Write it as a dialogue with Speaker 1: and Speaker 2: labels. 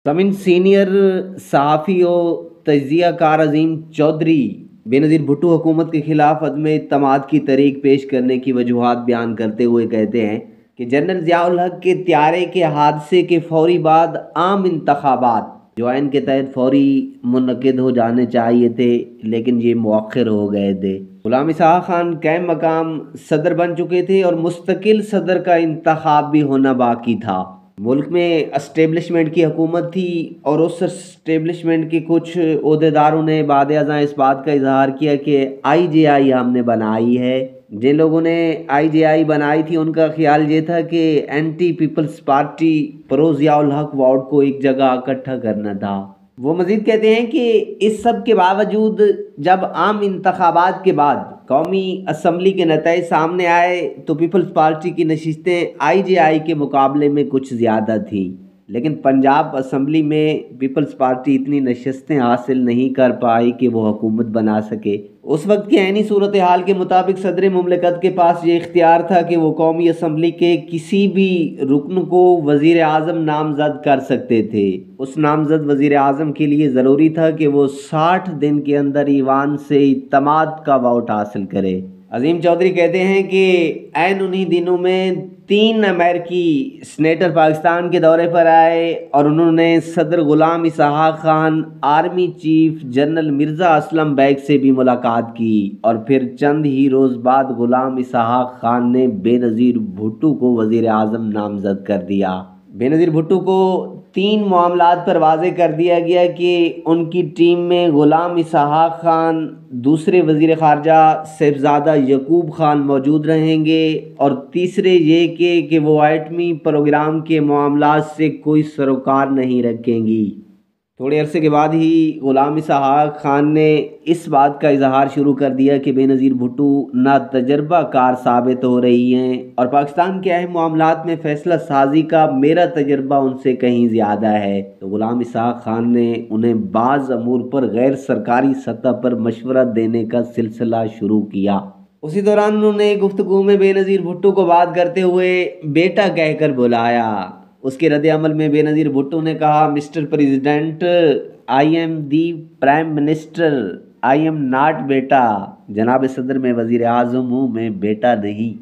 Speaker 1: तमिन senior सहाफ़ी और तजिया कार अजीम चौधरी बेनज़ीर भुट्टो हुकूमत के खिलाफ अदम इत्तमाद की तहरीक पेश करने की वजूहात बयान करते हुए कहते हैं कि जनरल ज़ियाउल हक के त्यारे के हादसे के फौरी बाद आम इंतखाबात जो आइन के तहत फौरी मुनक़िद हो जाने चाहिए थे, लेकिन ये मौखर हो गए थे। गुलाम इसहाक खान कैम मकाम सदर बन चुके थे और मुस्तकिल सदर का इंतखाब भी होना बाकी था। मुल्क में एस्टेब्लिशमेंट की हुकूमत थी और उस एस्टेब्लिशमेंट के कुछ अहदेदारों ने बाद अज़ां इस बात का इजहार किया कि IJI हमने बनाई है। जिन लोगों ने IJI बनाई थी उनका ख्याल ये था कि anti Peoples Party pro Ziaul Haq ward को एक जगह इकट्ठा करना था। वो मज़ीद कहते हैं कि इस सब के बावजूद जब आम इंतखाबात के बाद कौमी असम्बली के नतीजे सामने आए तो पीपल्स पार्टी की नशिस्तें IJI के मुकाबले में कुछ ज़्यादा थी, लेकिन पंजाब असम्बली में पीपल्स पार्टी इतनी नशिस्तें हासिल नहीं कर पाई कि वो हुकूमत बना सके। उस वक्त की ऐनी सूरत हाल के मुताबिक सदर मुमलिकत के पास ये इख्तियार था कि वो कौमी असम्बली के किसी भी रुकन को वज़ीर आज़म नामज़द कर सकते थे। उस नामज़द वज़ीर आज़म के लिए ज़रूरी था कि वो 60 दिन के अंदर ईवान से इत्तमाद का वोट हासिल करे। अजीम चौधरी कहते हैं कि ऐन उन्हीं दिनों में 3 अमेरिकी सेनेटर पाकिस्तान के दौरे पर आए और उन्होंने सदर Ghulam Ishaq Khan, army chief general Mirza Aslam Beg से भी मुलाकात की और फिर चंद ही रोज़ बाद गुलाम इसहाक खान ने बेनज़ीर भुट्टो को वज़ीर आज़म नामज़द कर दिया। बेनज़ीर भुट्टो को 3 मामलात पर वाज़े कर दिया गया कि उनकी टीम में गुलाम इसहाक खान, दूसरे वज़ीर ख़ारजा साहिबज़ादा यकूब खान मौजूद रहेंगे और तीसरे ये कि वो एटमी प्रोग्राम के मामलात से कोई सरोकार नहीं रखेंगी। थोड़े अरसे के बाद ही गुलाम इसहाक खान ने इस बात का इजहार शुरू कर दिया कि बेनज़ीर भुट्टो ना तजर्बा कार साबित हो रही हैं और पाकिस्तान के अहम मामलात में फ़ैसला साजी का मेरा तजर्बा उनसे कहीं ज़्यादा है। तो गुलाम इसहाक खान ने उन्हें बाज़ अमूर पर गैर सरकारी सतह पर मशवरा देने का सिलसिला शुरू किया। उसी दौरान उन्होंने गुफ्तगू में बेनज़ीर भुट्टो को बात करते हुए बेटा कहकर बुलाया। उसके रद्द अमल में बेनज़ीर भुट्टो ने कहा, mister president, I am the prime minister, I am not बेटा। जनाब सदर, में वज़ीर आज़म हूँ, मैं बेटा नहीं।